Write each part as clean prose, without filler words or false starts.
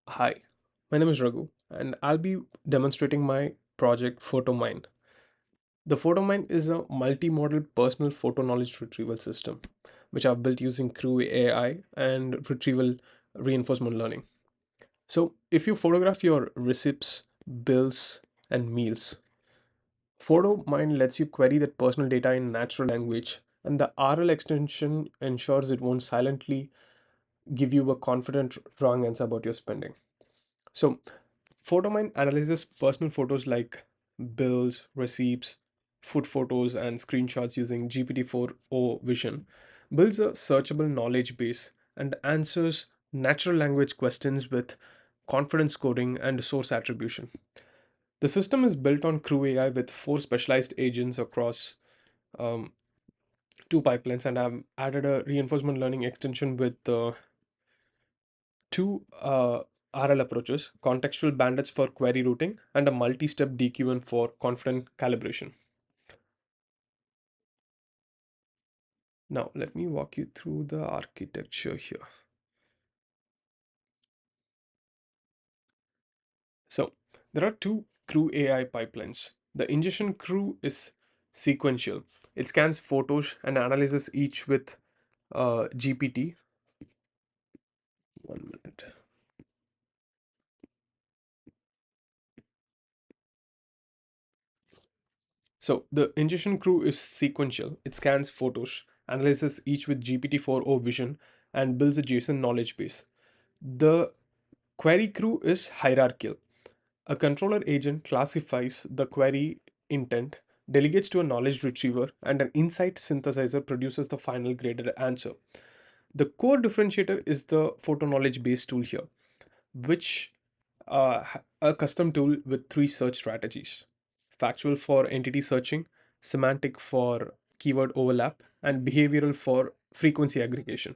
Hi, my name is Raghu, and I'll be demonstrating my project PhotoMind. The PhotoMind is a multimodal personal photo knowledge retrieval system, which I've built using CrewAI and Retrieval reinforcement learning. So, if you photograph your receipts, bills, and meals, PhotoMind lets you query that personal data in natural language, and the RL extension ensures it won't silently give you a confident wrong answer about your spending. So, PhotoMind analyzes personal photos like bills, receipts, food photos, and screenshots using GPT-4o Vision, builds a searchable knowledge base, and answers natural language questions with confidence coding and source attribution. The system is built on CrewAI with four specialized agents across um, two pipelines, and I've added a reinforcement learning extension with two RL approaches: contextual bandits for query routing and a multi-step DQN for confident calibration. Now, let me walk you through the architecture here. So, there are two Crew AI pipelines. The ingestion crew is sequential. It scans photos and analyzes each with GPT. 1 minute. So the ingestion crew is sequential. It scans photos, analyzes each with GPT-4o Vision, and builds a JSON knowledge base. The query crew is hierarchical. A controller agent classifies the query intent, delegates to a knowledge retriever, and an insight synthesizer produces the final graded answer. The core differentiator is the photo knowledge base tool here, which a custom tool with three search strategies: factual for entity searching, semantic for keyword overlap, and behavioral for frequency aggregation.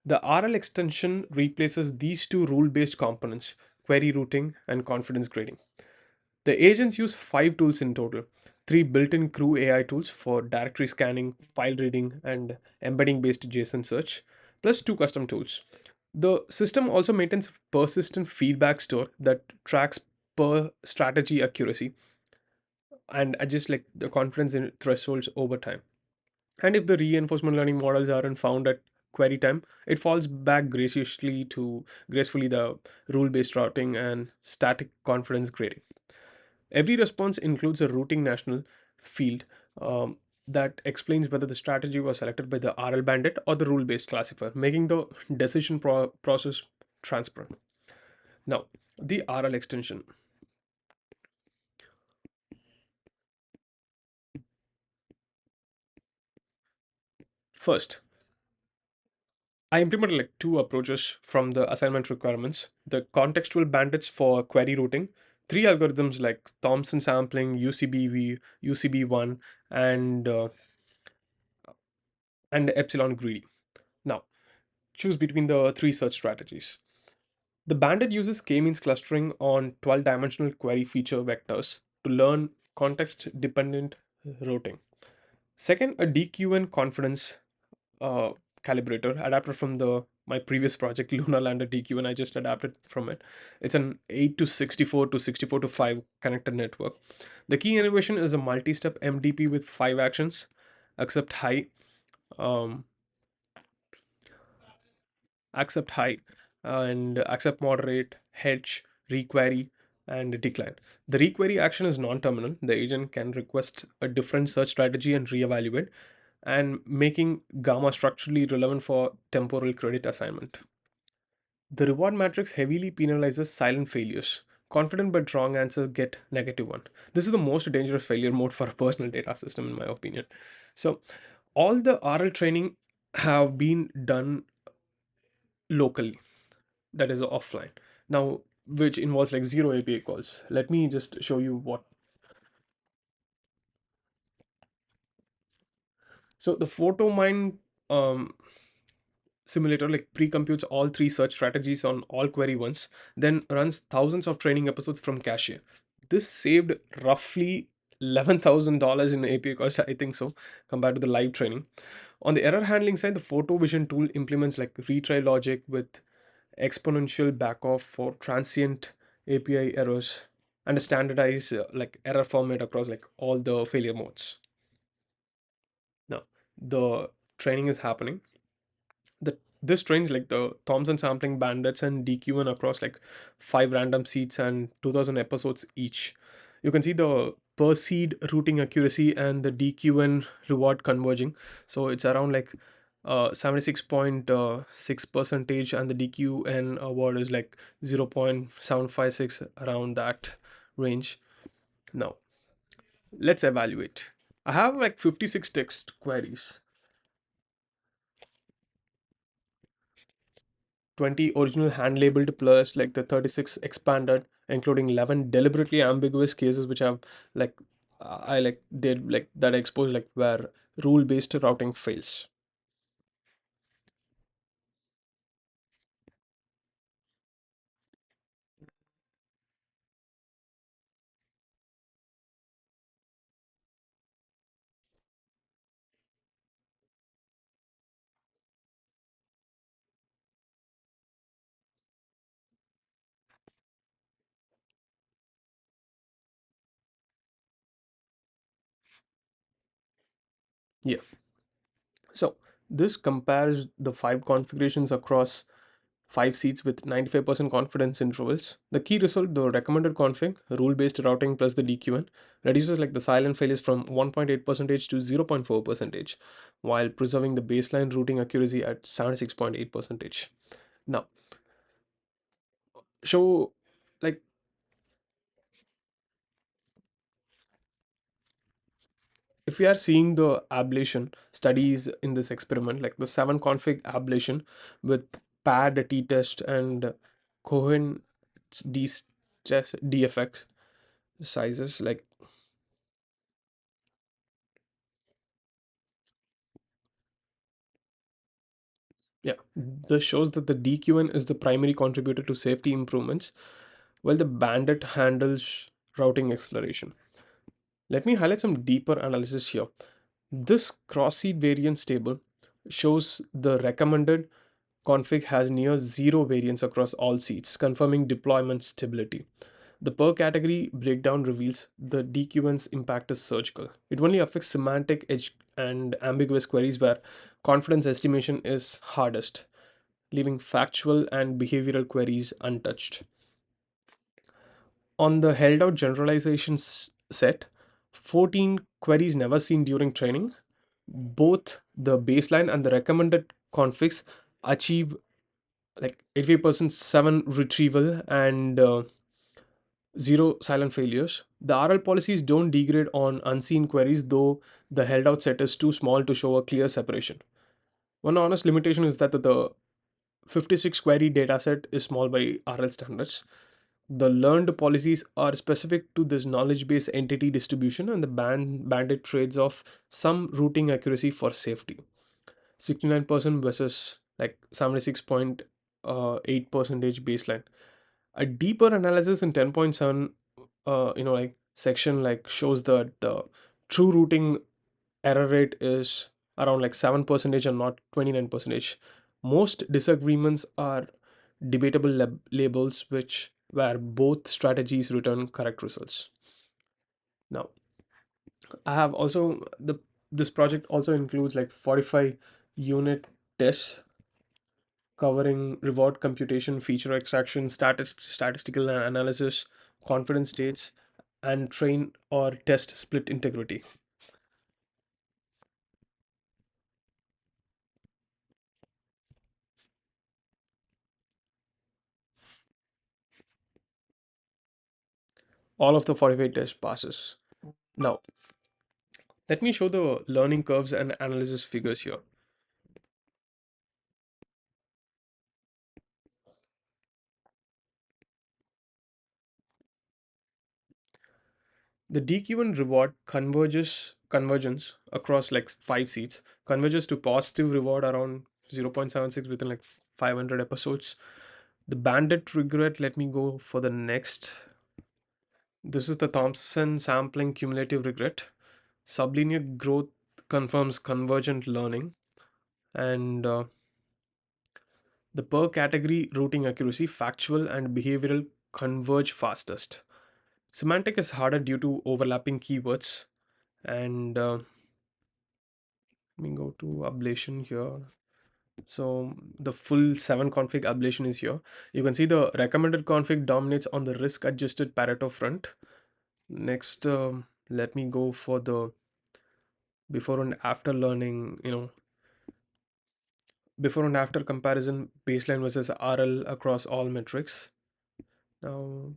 The RL extension replaces these two rule based components: query routing and confidence grading. The agents use five tools in total: three built in Crew AI tools for directory scanning, file reading, and embedding based JSON search, plus two custom tools. The system also maintains a persistent feedback store that tracks per strategy accuracy and adjusts like the confidence in thresholds over time. And if the reinforcement learning models aren't found at query time, it falls back gracefully the rule-based routing and static confidence grading. Every response includes a routing national field that explains whether the strategy was selected by the RL bandit or the rule-based classifier, making the decision process transparent. Now, the RL extension. First, I implemented like two approaches from the assignment requirements: the contextual bandits for query routing, three algorithms like Thompson Sampling, UCBV, UCB1, and uh, and Epsilon-Greedy. Now, choose between the three search strategies. The bandit uses k-means clustering on 12-dimensional query feature vectors to learn context-dependent routing. Second, a DQN confidence uh, calibrator adapted from the my previous project LunarLander DQ, and I just adapted from it. It's an 8 to 64 to 64 to 5 connected network. The key innovation is a multi-step MDP with 5 actions: accept high, um, accept high, and accept moderate, hedge, requery, and decline. The requery action is non-terminal. The agent can request a different search strategy and reevaluate, and making gamma structurally relevant for temporal credit assignment. The reward matrix heavily penalizes silent failures. Confident but wrong answers get -1. This is the most dangerous failure mode for a personal data system, in my opinion. So, all the RL training have been done locally, that is offline. Now, which involves like zero API calls. Let me just show you what. So, the PhotoMind um, simulator like pre-computes all three search strategies on all query once, then runs thousands of training episodes from cache. This saved roughly $11,000 in API cost, I think so, compared to the live training. On the error handling side, the photo vision tool implements like retry logic with exponential backoff for transient API errors, and a standardized like error format across like all the failure modes. Now, the training is happening. This trains like the Thompson Sampling Bandits and DQN across like 5 random seeds and 2000 episodes each. You can see the per seed routing accuracy and the DQN reward converging. So it's around like 76.6 percentage, and the DQN award is like 0.756, around that range. Now let's evaluate. I have like 56 text queries, 20 original hand labeled plus like the 36 expanded, including 11 deliberately ambiguous cases which have like I like did like that exposed like where rule based routing fails. Yeah. So this compares the 5 configurations across 5 seats with 95% confidence intervals. The key result, the recommended config, rule based routing plus the DQN, reduces like the silent failures from 1.8 percentage to 0.4 percentage, while preserving the baseline routing accuracy at 76.8 percentage. Now, show like if we are seeing the ablation studies in this experiment, like the 7 config ablation with pad t-test and Cohen d dfx sizes, like yeah, this shows that the DQN is the primary contributor to safety improvements, while the bandit handles routing acceleration. Let me highlight some deeper analysis here. This cross-seed variance table shows the recommended config has near zero variance across all seats, confirming deployment stability. The per category breakdown reveals the DQN's impact is surgical. It only affects semantic edge and ambiguous queries where confidence estimation is hardest, leaving factual and behavioral queries untouched. On the held out generalizations set, 14 queries never seen during training, both the baseline and the recommended configs achieve like 85% 7 retrieval and 0 silent failures. The RL policies don't degrade on unseen queries, though the held out set is too small to show a clear separation. One honest limitation is that the 56 query dataset is small by RL standards. The learned policies are specific to this knowledge base entity distribution, and the bandit trades off some routing accuracy for safety. 69% versus like 76.8 percentage baseline. A deeper analysis in 10.7 like section like shows that the true routing error rate is around like 7 percentage and not 29 percentage. Most disagreements are debatable labels which where both strategies return correct results. Now I have also the this project also includes like 45 unit tests covering reward computation, feature extraction, statistical analysis, confidence states, and train or test split integrity. All of the 45 test passes. Now, let me show the learning curves and analysis figures here. The DQ and reward convergence across like 5 seats converges to positive reward around 0.76 within like 500 episodes. The bandit regret, let me go for the next. This is the Thompson sampling cumulative regret. Sublinear growth confirms convergent learning, and The per category routing accuracy, factual and behavioral converge fastest. Semantic is harder due to overlapping keywords. And let me go to ablation here. So the full 7 config ablation is here. You can see the recommended config dominates on the risk adjusted Pareto front. Next, let me go for the before and after learning, before and after comparison, baseline versus RL across all metrics. Now,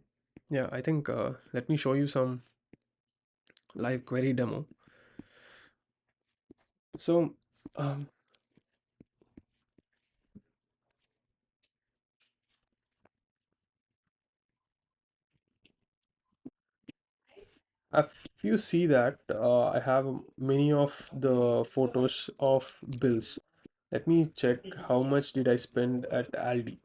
yeah, I think let me show you some live query demo. So, um, if you see that I have many of the photos of bills. Let me check how much did I spend at Aldi.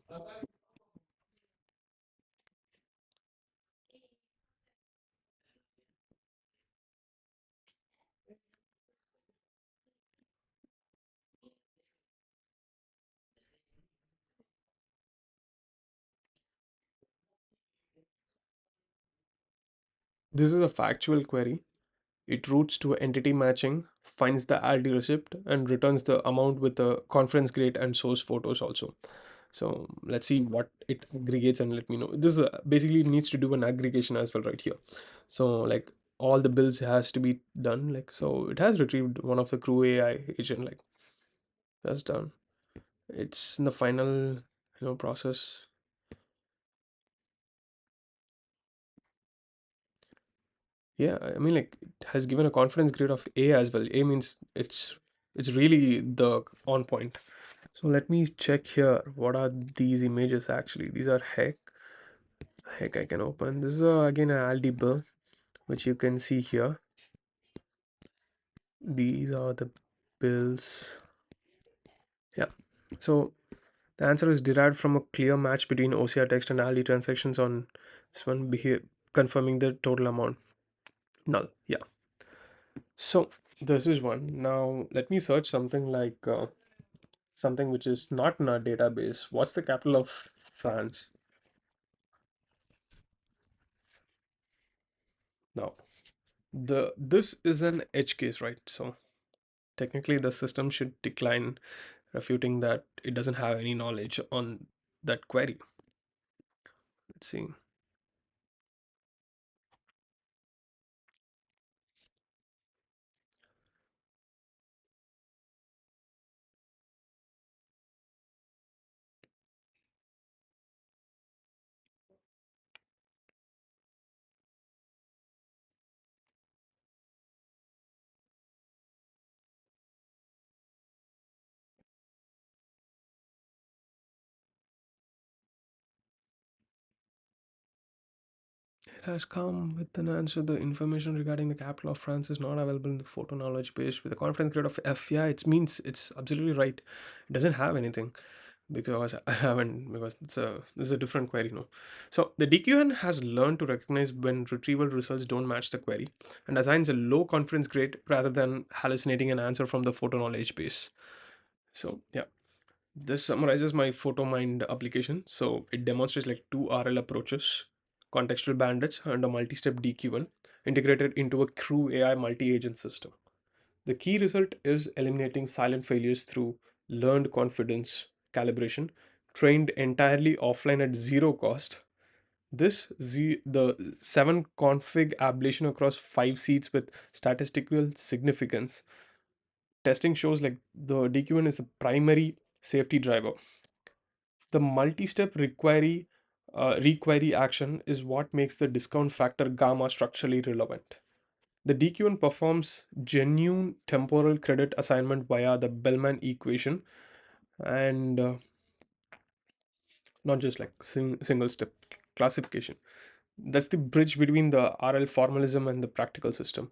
This is a factual query. It routes to entity matching, finds the Aldi receipt, and returns the amount with the conference grade and source photos also. So let's see what it aggregates and let me know. This basically needs to do an aggregation as well right here. So like all the bills has to be done. Like so, it has retrieved one of the CrewAI agent. Like that's done. It's in the final process. Yeah, I mean, like it has given a confidence grade of A as well. A means it's really the on point. So let me check here. What are these images actually? These are heck I can open. This is again an Aldi bill, which you can see here. These are the bills. Yeah. So the answer is derived from a clear match between OCR text and Aldi transactions on this one, confirming the total amount. Null. Yeah. So this is one. Now let me search something like something which is not in our database. What's the capital of France? Now this is an edge case, right? So technically the system should decline, refuting that it doesn't have any knowledge on that query. Let's see. It has come with an answer. The information regarding the capital of France is not available in the photo knowledge base with a confidence grade of F. Yeah, it means it's absolutely right. It doesn't have anything because I haven't, because this is a different query, no. So the DQN has learned to recognize when retrieval results don't match the query and assigns a low confidence grade rather than hallucinating an answer from the photo knowledge base. So yeah, this summarizes my PhotoMind application. So it demonstrates like two RL approaches, contextual bandits and a multi-step DQ1 integrated into a CrewAI multi-agent system. The key result is eliminating silent failures through learned confidence calibration, trained entirely offline at zero cost. The 7 config ablation across 5 seats with statistical significance. Testing shows like the DQ1 is a primary safety driver. The multi-step requery action is what makes the discount factor gamma structurally relevant. The DQN performs genuine temporal credit assignment via the Bellman equation and not just like single step classification. That's the bridge between the RL formalism and the practical system.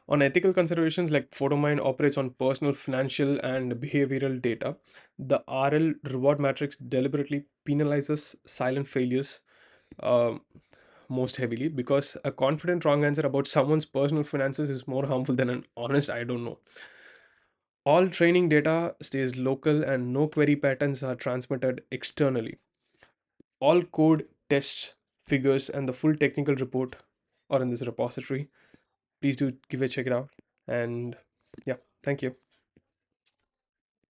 On ethical considerations, like PhotoMind operates on personal, financial, and behavioral data, the RL reward matrix deliberately penalizes silent failures um, most heavily because a confident wrong answer about someone's personal finances is more harmful than an honest I don't know. All training data stays local and no query patterns are transmitted externally. All code, tests, figures, and the full technical report are in this repository. Please do give a check it out. And yeah, thank you.